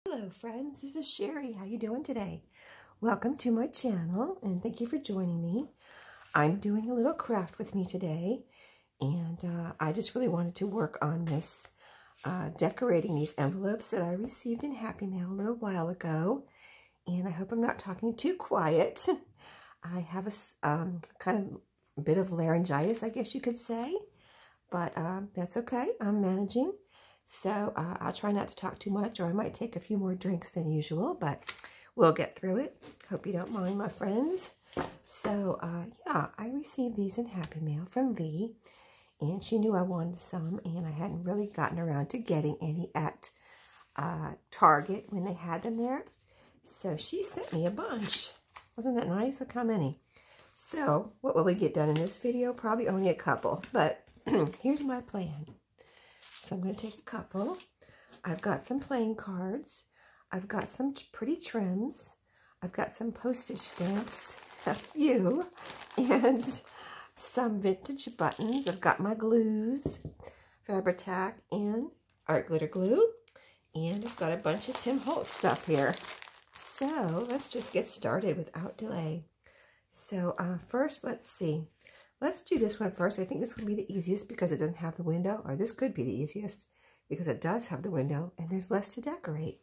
Hello friends, this is Sherry. How you doing today? Welcome to my channel and thank you for joining me. I'm doing a little craft with me today and I just really wanted to work on this decorating these envelopes that I received in Happy Mail a little while ago, and I hope I'm not talking too quiet. I have a kind of bit of laryngitis, I guess you could say, but that's okay. I'm managing. So I'll try not to talk too much, or I might take a few more drinks than usual, but we'll get through it. Hope you don't mind, my friends. So yeah, I received these in Happy Mail from V, and she knew I wanted some, and I hadn't really gotten around to getting any at Target when they had them there. So she sent me a bunch. Wasn't that nice? Look how many. So what will we get done in this video? Probably only a couple, but here's my plan. So I'm going to take a couple. I've got some playing cards. I've got some pretty trims. I've got some postage stamps, a few, and some vintage buttons. I've got my glues, Fabri-Tac and art glitter glue, and I've got a bunch of Tim Holtz stuff here. So let's just get started without delay. So first, let's see. Let's do this one first. I think this would be the easiest because it doesn't have the window, or this could be the easiest because it does have the window and there's less to decorate.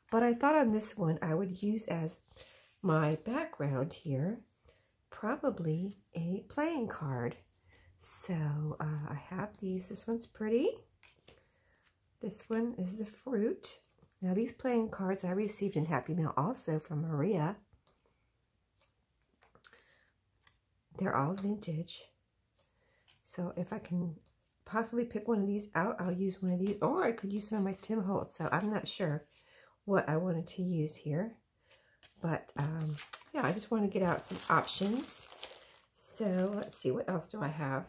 But I thought on this one I would use as my background here probably a playing card. So I have these. This one's pretty. This one is the fruit. Now these playing cards I received in Happy Mail also from Maria. They're all vintage. So if I can possibly pick one of these out, I'll use one of these. Or I could use some of my Tim Holtz. So I'm not sure what I wanted to use here. But yeah, I just want to get out some options. So let's see, what else do I have?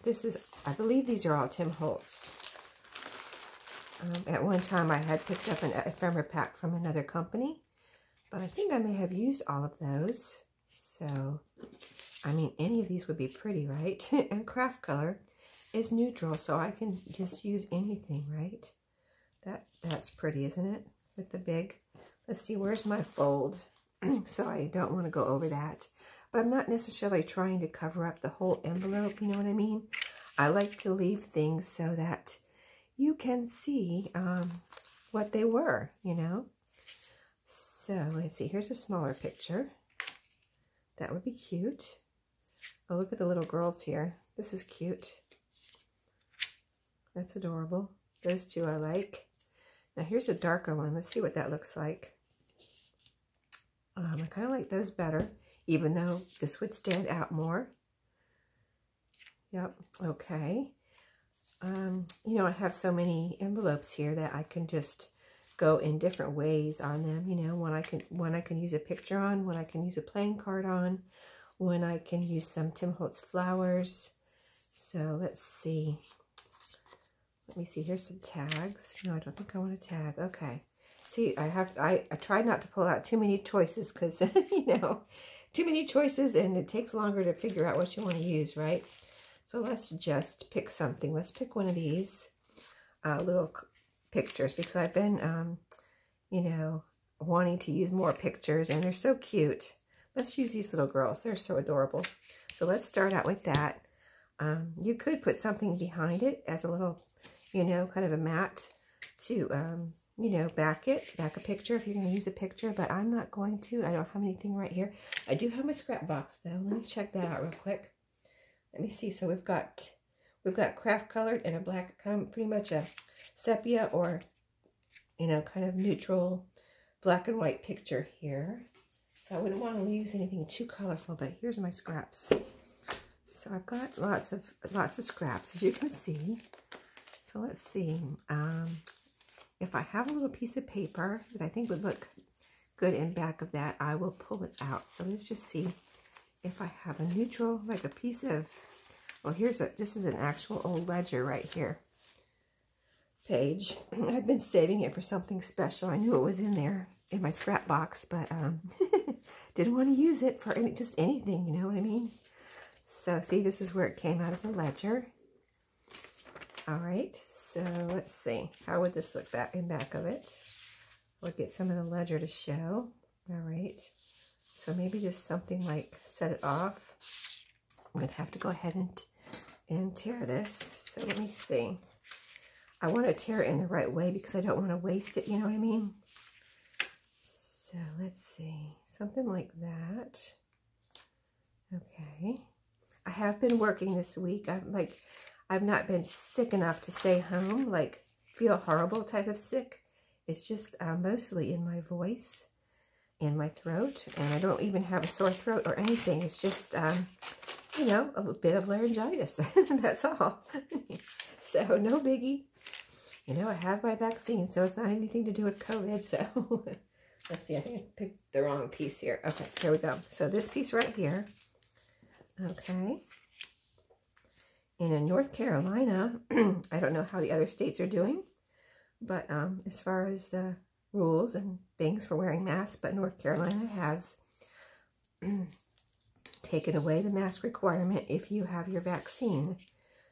This is, I believe these are all Tim Holtz. At one time I had picked up an ephemera pack from another company, but I think I may have used all of those. So, I mean, any of these would be pretty, right? And craft color is neutral, so I can just use anything, right? That's pretty, isn't it? With the big, let's see, where's my fold? So I don't want to go over that. But I'm not necessarily trying to cover up the whole envelope, you know what I mean? I like to leave things so that you can see what they were, you know? So, let's see, here's a smaller picture. That would be cute. Oh, look at the little girls here. This is cute. That's adorable. Those two I like. Now here's a darker one. Let's see what that looks like. I kind of like those better, even though this would stand out more. Yep, okay. You know, I have so many envelopes here that I can just go in different ways on them, you know, when I can use a picture on, when I can use a playing card on, when I can use some Tim Holtz flowers. So let's see. Let me see, here's some tags. No, I don't think I want a tag. Okay. See, I tried not to pull out too many choices because, you know, too many choices and it takes longer to figure out what you want to use, right? So let's just pick something. Let's pick one of these little pictures because I've been, you know, wanting to use more pictures and they're so cute. Let's use these little girls. They're so adorable. So let's start out with that. You could put something behind it as a little, you know, kind of a mat to, you know, back a picture if you're going to use a picture, but I'm not going to. I don't have anything right here. I do have my scrap box though. Let me check that out real quick. Let me see. So we've got craft colored and a black, kind of pretty much a sepia or, you know, kind of neutral black and white picture here. So I wouldn't want to use anything too colorful, but here's my scraps. So I've got lots of scraps, as you can see. So let's see. If I have a little piece of paper that I think would look good in back of that, I will pull it out. So let's just see if I have a neutral, like a piece of, well, this is an actual old ledger right here. Page. I've been saving it for something special. I knew it was in there in my scrap box, but didn't want to use it for just anything, you know what I mean? So see, this is where it came out of the ledger. All right, so let's see. How would this look back in back of it? We'll get some of the ledger to show. All right, so maybe just something like set it off. I'm going to have to go ahead and tear this. So let me see. I want to tear it in the right way because I don't want to waste it, you know what I mean? So let's see. Something like that. Okay. I have been working this week. I've not been sick enough to stay home, like feel horrible type of sick. It's just mostly in my voice and my throat, and I don't even have a sore throat or anything. It's just, you know, a little bit of laryngitis. That's all. So no biggie. You know, I have my vaccine, so it's not anything to do with COVID. So let's see. I think I picked the wrong piece here. Okay, here we go. So this piece right here. Okay. And in North Carolina, I don't know how the other states are doing, but as far as the rules and things for wearing masks, but North Carolina has taken away the mask requirement if you have your vaccine.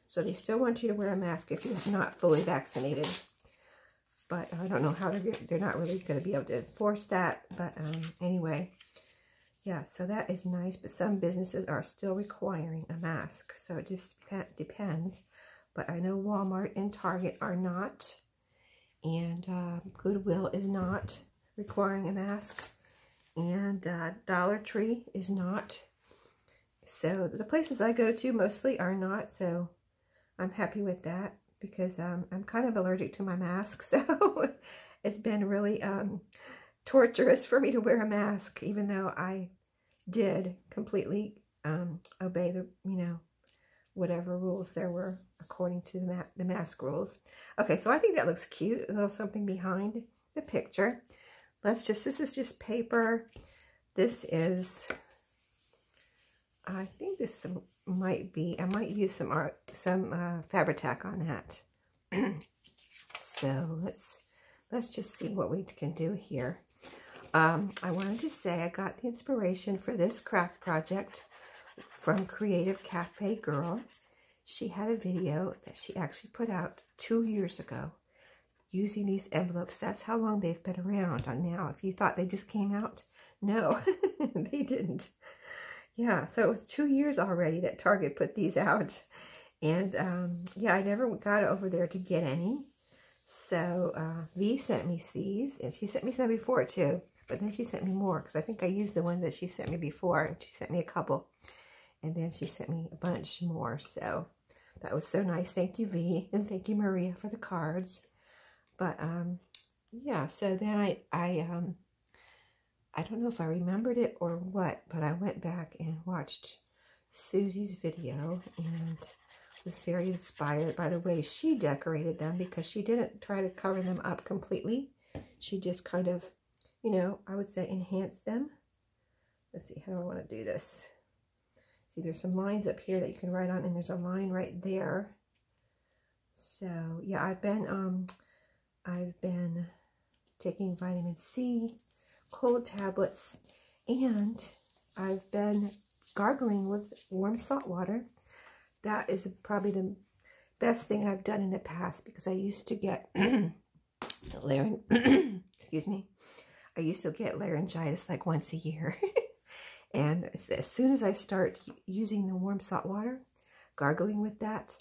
So they still want you to wear a mask if you're not fully vaccinated. But I don't know how they're not really going to be able to enforce that. But anyway, yeah, so that is nice, but some businesses are still requiring a mask, so it just depends. But I know Walmart and Target are not, and Goodwill is not requiring a mask, and Dollar Tree is not. So the places I go to mostly are not, so I'm happy with that because I'm kind of allergic to my mask, so it's been really torturous for me to wear a mask, even though I did completely obey the, you know, whatever rules there were according to the mask rules. Okay, so I think that looks cute. A little something behind the picture. This is just paper. This is, I think this might be, I might use some Fabri-Tac on that. So let's just see what we can do here. I wanted to say I got the inspiration for this craft project from Creative Cafe Girl. She had a video that she actually put out 2 years ago using these envelopes. That's how long they've been around on now. If you thought they just came out, no, they didn't. Yeah, so it was 2 years already that Target put these out. And yeah, I never got over there to get any. So V sent me these, and she sent me some before too. But then she sent me more because I think I used the one that she sent me before. She sent me a couple. And then she sent me a bunch more. So that was so nice. Thank you, V. And thank you, Maria, for the cards. But yeah, so then I don't know if I remembered it or what, but I went back and watched Susie's video and was very inspired by the way she decorated them, because she didn't try to cover them up completely. She just kind of, you know, I would say enhance them. Let's see, how do I want to do this? See, there's some lines up here that you can write on, and there's a line right there. So yeah, I've been taking vitamin C, cold tablets, and I've been gargling with warm salt water. That is probably the best thing I've done in the past, because I used to get excuse me. I used to get laryngitis like once a year. And as soon as I start using the warm salt water, gargling with that,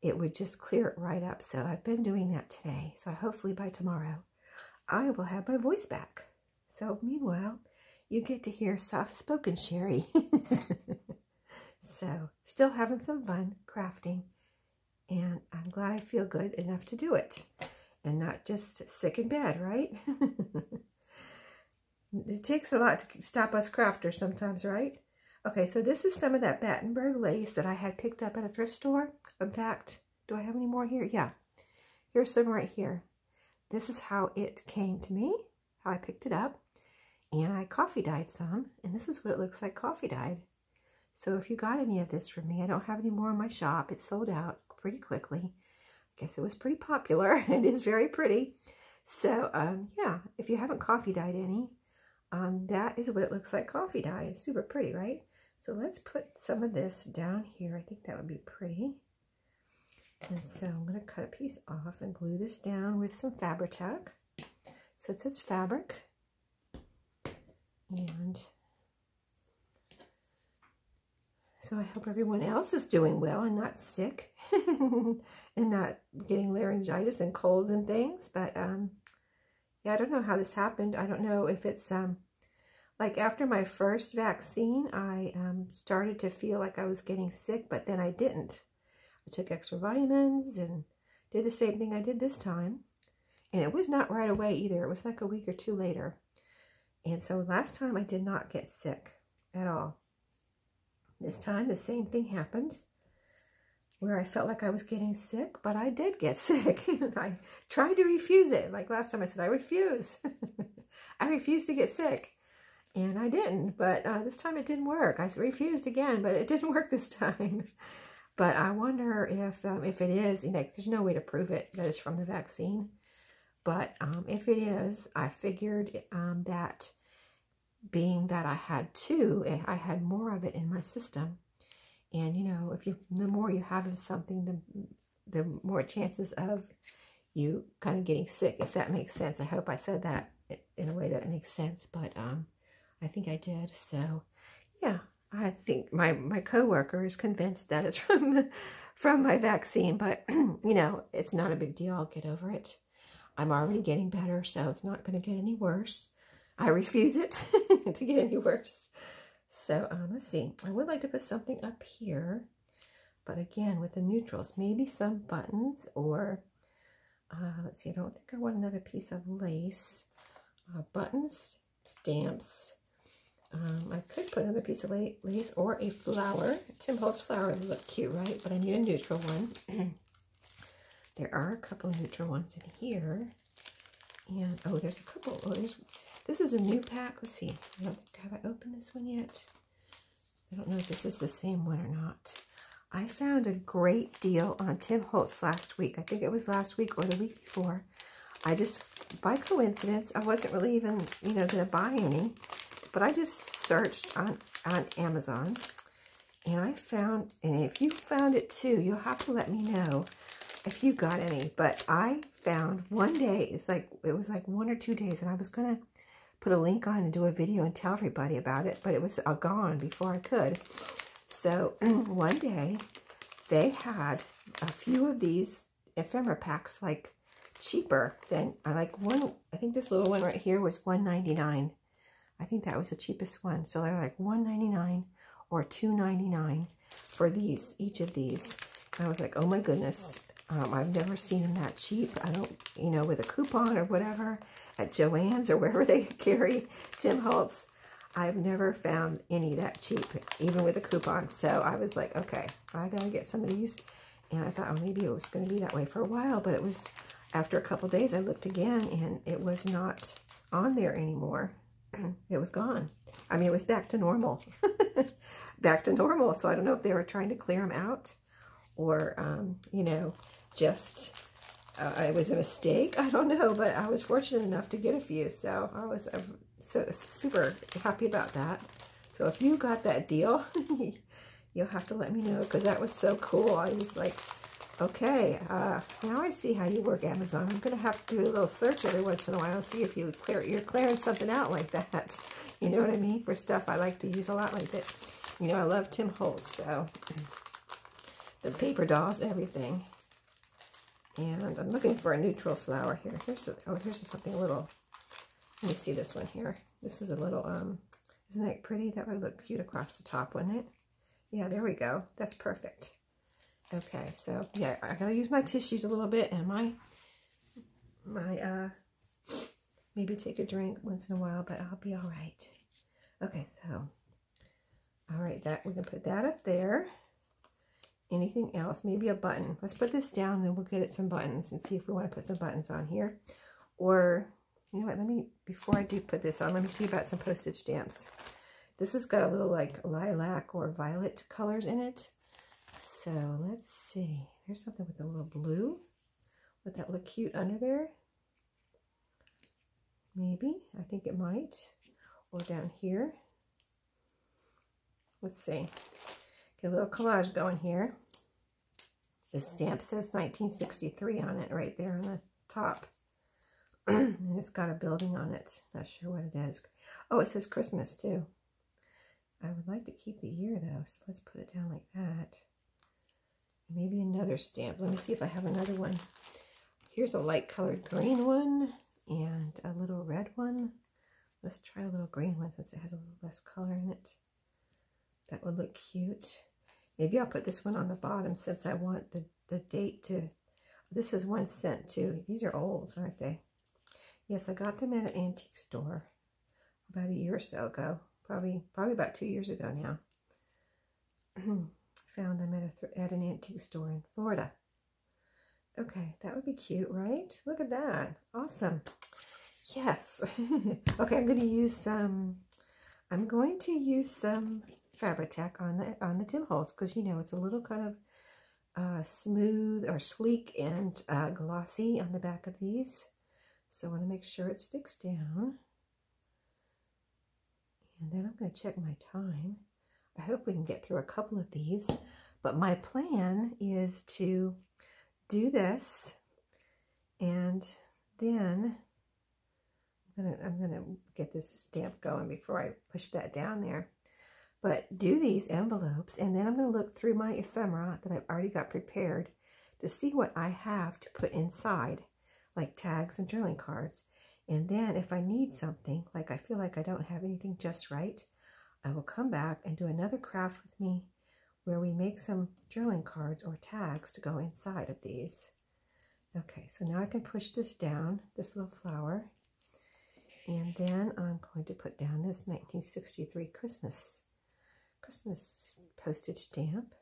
it would just clear it right up. So I've been doing that today. So hopefully by tomorrow, I will have my voice back. So meanwhile, you get to hear soft-spoken Sheree. So still having some fun crafting. And I'm glad I feel good enough to do it. And not just sick in bed, right? It takes a lot to stop us crafters sometimes, right? Okay, so this is some of that Battenberg lace that I had picked up at a thrift store. In fact, do I have any more here? Yeah. Here's some right here. This is how it came to me, how I picked it up. And I coffee dyed some, and this is what it looks like coffee dyed. So if you got any of this from me, I don't have any more in my shop. It sold out pretty quickly. I guess it was pretty popular. It is very pretty. So, yeah, if you haven't coffee dyed any, that is what it looks like coffee dyed. Super pretty, right? So let's put some of this down here. I think that would be pretty. And so I'm going to cut a piece off and glue this down with some Fabri-Tac. Since it's fabric. And so I hope everyone else is doing well and not sick and not getting laryngitis and colds and things. But yeah, I don't know how this happened. I don't know if it's like after my first vaccine, I started to feel like I was getting sick, but then I didn't. I took extra vitamins and did the same thing I did this time. And it was not right away either. It was like a week or two later. And so last time I did not get sick at all. This time the same thing happened where I felt like I was getting sick, but I did get sick. I tried to refuse it. Like last time I said, I refuse. I refuse to get sick. And I didn't, but this time it didn't work. I refused again, but it didn't work this time. But I wonder if it is, like, there's no way to prove it that it's from the vaccine. But if it is, I figured that being that I had two, I had more of it in my system. And, you know, the more you have of something, the more chances of you kind of getting sick, if that makes sense. I hope I said that in a way that it makes sense, but I think I did. So, yeah. I think my coworker is convinced that it's from my vaccine, but you know, it's not a big deal. I'll get over it. I'm already getting better, so it's not going to get any worse. I refuse it to get any worse. So let's see. I would like to put something up here, but again with the neutrals, maybe some buttons or let's see. I don't think I want another piece of lace. Buttons, stamps. I could put another piece of lace or a flower. Tim Holtz flower would look cute, right? But I need a neutral one. There are a couple neutral ones in here. And, oh, there's a couple. Oh, this is a new pack. Let's see. Have I opened this one yet? I don't know if this is the same one or not. I found a great deal on Tim Holtz last week. I think it was last week or the week before. I just, by coincidence, I wasn't really even, you know, going to buy any. But I just searched on Amazon, and I found, and if you found it too, you'll have to let me know if you got any. But I found one day, it was like 1 or 2 days, and I was going to put a link on and do a video and tell everybody about it, but it was gone before I could. So one day, they had a few of these ephemera packs, like cheaper than, I think this little one right here was $1.99. I think that was the cheapest one. So they're like $1.99 or $2.99 for these, each of these. And I was like, oh my goodness, I've never seen them that cheap. I don't, you know, with a coupon or whatever at Joann's or wherever they carry Tim Holtz. I've never found any that cheap, even with a coupon. So I was like, okay, I gotta get some of these. And I thought, oh, maybe it was going to be that way for a while. But it was, after a couple days, I looked again and it was not on there anymore. It was gone. I mean, it was back to normal. Back to normal. So I don't know if they were trying to clear them out or, you know, just it was a mistake. I don't know, but I was fortunate enough to get a few. So I was so super happy about that. So if you got that deal, you'll have to let me know because that was so cool. I was like, okay, now I see how you work Amazon. I'm going to have to do a little search every once in a while, see if you're clearing something out like that. You know what I mean? For stuff I like to use a lot like that. You know, I love Tim Holtz, so the paper dolls, everything. And I'm looking for a neutral flower here. Here's something a little, let me see this one here. This is a little, isn't that pretty? That would look cute across the top, wouldn't it? Yeah, there we go. That's perfect. Okay, so yeah, I gotta use my tissues a little bit and my maybe take a drink once in a while, but I'll be all right. Okay, so all right, that we can put that up there. Anything else? Maybe a button. Let's put this down, then we'll get it some buttons and see if we want to put some buttons on here. Or you know what? Before I do put this on, let me see about some postage stamps. This has got a little like lilac or violet colors in it. So let's see. There's something with a little blue. Would that look cute under there? Maybe. I think it might. Or down here. Let's see. Get a little collage going here. The stamp says 1963 on it right there on the top. And it's got a building on it. Not sure what it is. Oh, it says Christmas too. I would like to keep the year though, so let's put it down like that. Maybe another stamp. Let me see if I have another one. Here's a light colored green one and a little red one. Let's try a little green one since it has a little less color in it. That would look cute. Maybe I'll put this one on the bottom since I want the date to... This is 1 cent too. These are old, aren't they? Yes, I got them at an antique store about a year or so ago. Probably about 2 years ago now. Found them at an antique store in Florida. Okay, that would be cute, right? Look at that. Awesome. Yes. Okay, I'm going to use some Fabri-Tac on the tim holes because you know it's a little kind of smooth or sleek and glossy on the back of these. So I want to make sure it sticks down. And then I'm going to check my time. I hope we can get through a couple of these. But my plan is to do this. And then I'm gonna get this stamp going before I push that down there. But do these envelopes. And then I'm going to look through my ephemera that I've already got prepared to see what I have to put inside. Like tags and journaling cards. And then if I need something, like I feel like I don't have anything just right, I will come back and do another craft with me where we make some journaling cards or tags to go inside of these. Okay, so now I can push this down, this little flower. And then I'm going to put down this 1963 Christmas postage stamp.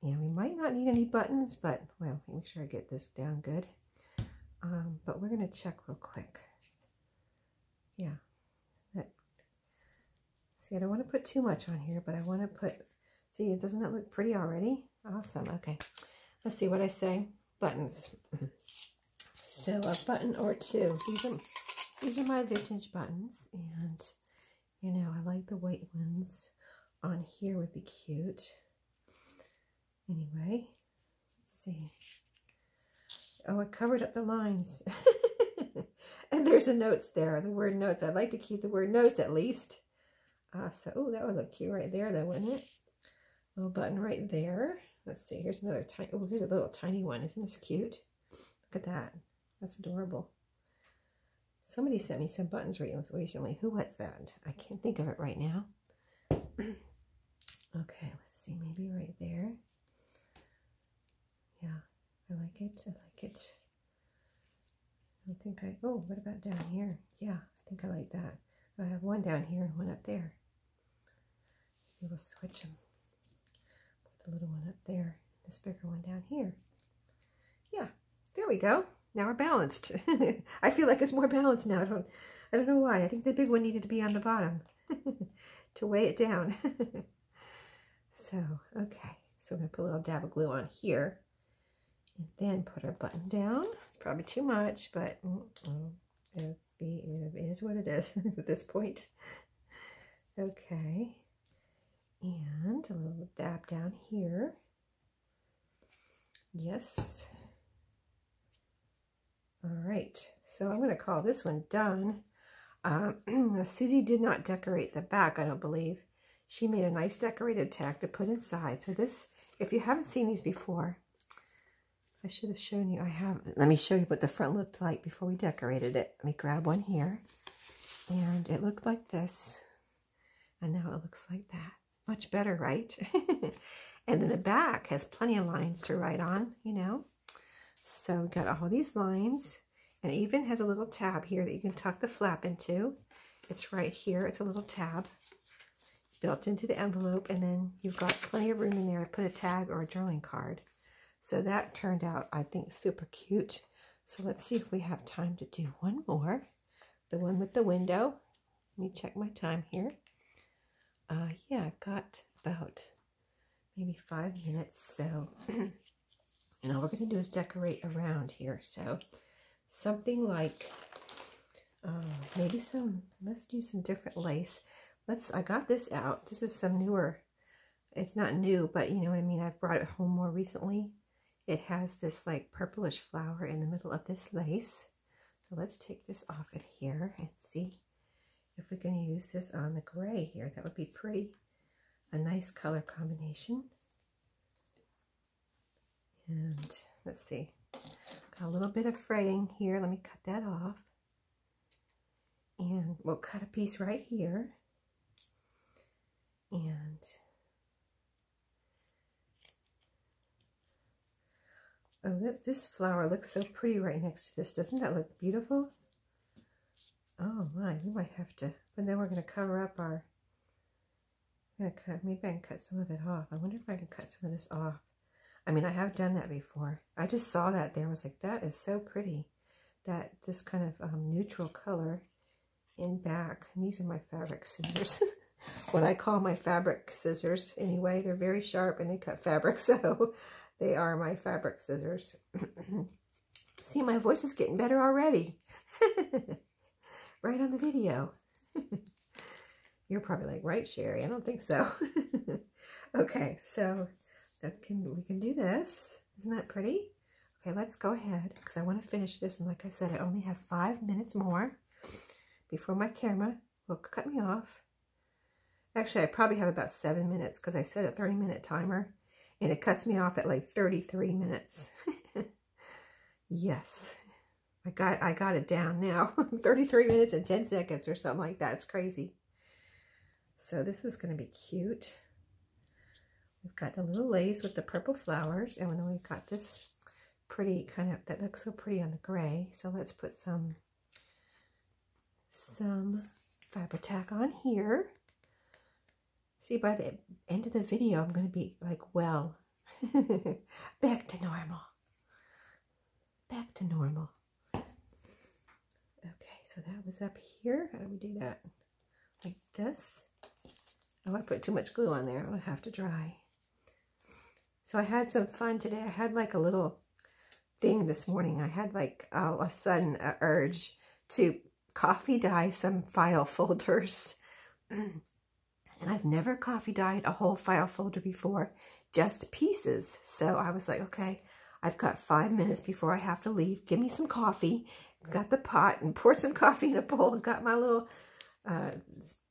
And we might not need any buttons, but, well, make sure I get this down good. But we're going to check real quick. Yeah. See, I don't want to put too much on here, but I want to put, see, doesn't that look pretty already? Awesome. Okay. Let's see what I say. Buttons. So a button or two. These are my vintage buttons. And, you know, I like the white ones on here would be cute. Anyway, let's see. Oh, I covered up the lines. And there's a notes there, the word notes. I'd like to keep the word notes at least. So, oh, that would look cute right there though, wouldn't it? Little button right there. Let's see, here's another tiny, oh, here's a little tiny one. Isn't this cute? Look at that. That's adorable. Somebody sent me some buttons recently. Who was that? I can't think of it right now. Okay, let's see, maybe right there. Yeah, I like it. I like it. Oh, what about down here? Yeah, I think I like that. I have one down here and one up there. Maybe we'll switch them. Put the little one up there, this bigger one down here. Yeah, there we go. Now we're balanced. I feel like it's more balanced now. I don't know why. I think the big one needed to be on the bottom to weigh it down. So, okay. So I'm going to put a little dab of glue on here. And then put our button down. It's probably too much, but it is what it is at this point. Okay. And a little dab down here. Yes. All right. So I'm going to call this one done. Susie did not decorate the back, I don't believe. She made a nice decorated tag to put inside. So this, if you haven't seen these before, I should have shown you. I have. Let me show you what the front looked like before we decorated it. Let me grab one here. And it looked like this. And now it looks like that. Much better, right? And then the back has plenty of lines to write on, you know. So we got all these lines. And it even has a little tab here that you can tuck the flap into. It's right here. It's a little tab built into the envelope. And then you've got plenty of room in there to put a tag or a journaling card. So that turned out, I think, super cute. So let's see if we have time to do one more. The one with the window. Let me check my time here. Yeah, I've got about maybe 5 minutes. So, and all we're going to do is decorate around here. So something like, maybe let's do some different lace. I got this out. This is some newer, it's not new, but you know what I mean. I've brought it home more recently. it has this like purplish flower in the middle of this lace. So let's take this off of here and see if we can use this on the gray here. That would be pretty, a nice color combination. And let's see, got a little bit of fraying here. Let me cut that off. And we'll cut a piece right here. And oh, this flower looks so pretty right next to this. Doesn't that look beautiful? Oh my, we might have to, but then we're going to cover up our, maybe I can cut some of it off. I wonder if I can cut some of this off. I mean, I have done that before. I just saw that there. I was like, that is so pretty. That this kind of neutral color in back. And these are my fabric scissors. What I call my fabric scissors. Anyway, they're very sharp and they cut fabric. So they are my fabric scissors. See, my voice is getting better already. Right on the video. You're probably like, right, Sherry? I don't think so. Okay, so we can do this. Isn't that pretty? Okay, let's go ahead because I want to finish this. And like I said, I only have 5 minutes more before my camera will cut me off. Actually, I probably have about 7 minutes because I set a 30-minute timer and it cuts me off at like 33 minutes. Yes, I got it down now. 33 minutes and 10 seconds or something like that. It's crazy. So this is going to be cute. We've got the little lace with the purple flowers, and then we've got this pretty kind of, that looks so pretty on the gray. So let's put some fabric tack on here. See, by the end of the video, I'm going to be like, well, back to normal. Back to normal. Okay, so that was up here. How do we do that? Like this. Oh, I put too much glue on there. I'll have to dry. So I had some fun today. I had like a little thing this morning. I had like a sudden urge to coffee dye some file folders. And I've never coffee dyed a whole file folder before, just pieces. So I was like, okay, I've got 5 minutes before I have to leave. Give me some coffee. Got the pot and poured some coffee in a bowl. Got my little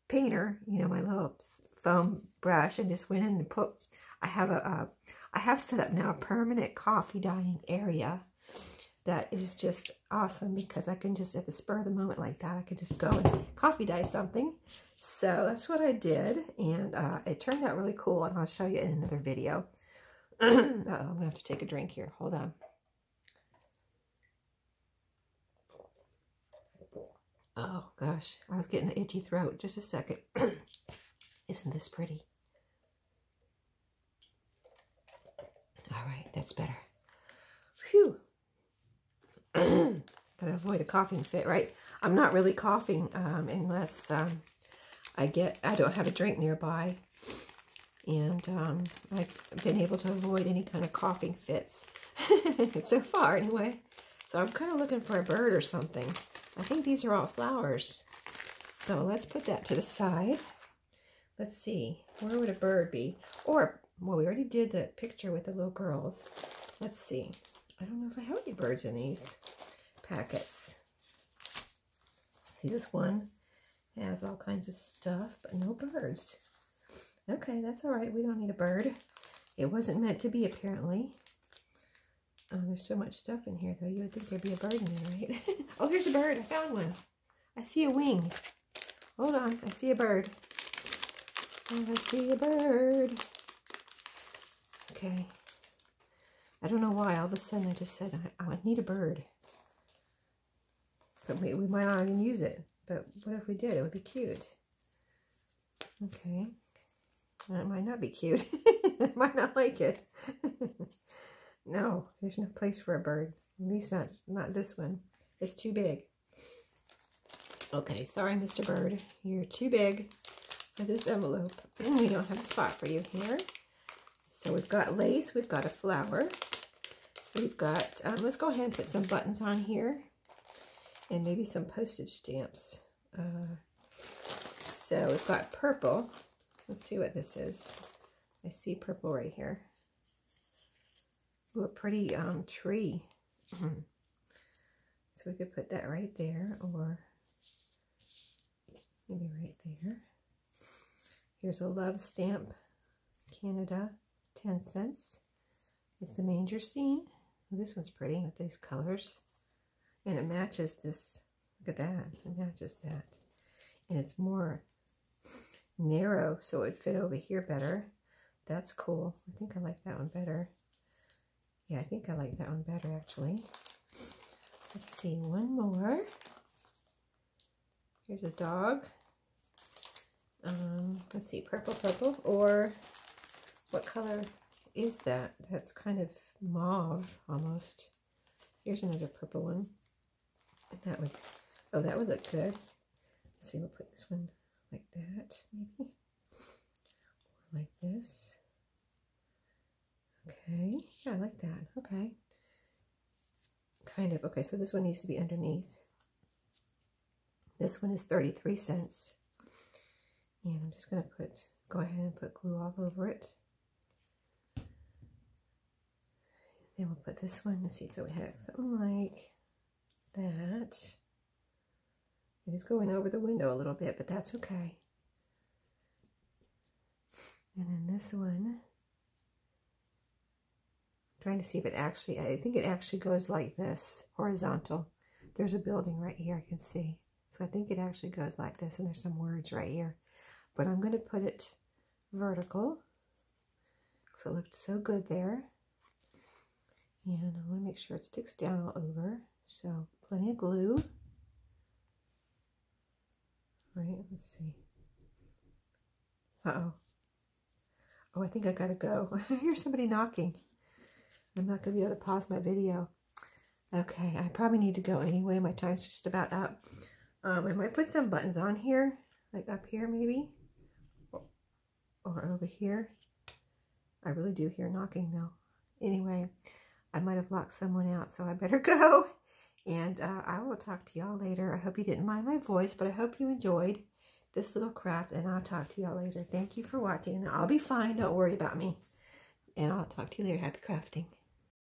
painter, you know, my little foam brush, and just went in and put, I have set up now a permanent coffee dyeing area that is just awesome because I can just, at the spur of the moment like that, I can just go and coffee dye something. So that's what I did, and it turned out really cool, and I'll show you in another video. I'm going to have to take a drink here. Hold on. Oh, gosh. I was getting an itchy throat. Just a second. Isn't this pretty? All right, that's better. Phew. Gotta avoid a coughing fit, right? I'm not really coughing unless I don't have a drink nearby. And I've been able to avoid any kind of coughing fits so far anyway. So I'm kind of looking for a bird or something. I think these are all flowers. So let's put that to the side. Let's see, where would a bird be? Or, well, we already did the picture with the little girls. Let's see. I don't know if I have any birds in these packets. See, this one has all kinds of stuff, but no birds. Okay, that's all right. We don't need a bird. It wasn't meant to be, apparently. Oh, there's so much stuff in here, though. You would think there'd be a bird in there, right? Oh, here's a bird. I found one. I see a wing. Hold on. I see a bird. Oh, I see a bird. Okay. I don't know why. All of a sudden, I just said, I need a bird. But we might not even use it. But what if we did? It would be cute. Okay. It might not be cute. I might not like it. No, there's no place for a bird. At least not this one. It's too big. Okay, sorry, Mr. Bird. You're too big for this envelope. We don't have a spot for you here. So we've got lace. We've got a flower. We've got, let's go ahead and put some buttons on here. And maybe some postage stamps. So we've got purple. Let's see what this is. I see purple right here. Ooh, a pretty tree. So we could put that right there, or maybe right there. Here's a love stamp, Canada, 10 cents. It's the manger scene. Well, this one's pretty with these colors. And it matches this. Look at that. It matches that. And it's more narrow, so it would fit over here better. That's cool. I think I like that one better. Yeah, I think I like that one better, actually. Let's see, one more. Here's a dog. Let's see, purple, or what color is that? That's kind of mauve, almost. Here's another purple one. And that would, oh, that would look good. Let's see, we'll put this one like that, maybe. Or like this. Okay, yeah, I like that. Okay. Kind of, okay, so this one needs to be underneath. This one is 33 cents. And I'm just going to go ahead and put glue all over it. Then we'll put this one, let's see, so we have something like that. It is going over the window a little bit, but that's okay. And then this one, I'm trying to see if it actually, I think it actually goes like this, horizontal. There's a building right here I can see. So I think it actually goes like this, and there's some words right here. But I'm going to put it vertical, so it looked so good there. And I want to make sure it sticks down all over. So plenty of glue. All right, let's see. Uh-oh. Oh, I think I gotta go. I hear somebody knocking. I'm not going to be able to pause my video. Okay, I probably need to go anyway. My time's just about up. I might put some buttons on here, like up here maybe. Or over here. I really do hear knocking though. Anyway, I might have locked someone out, so I better go. And I will talk to y'all later. I hope you didn't mind my voice, but I hope you enjoyed this little craft, and I'll talk to y'all later. Thank you for watching, and I'll be fine. Don't worry about me. And I'll talk to you later. Happy crafting.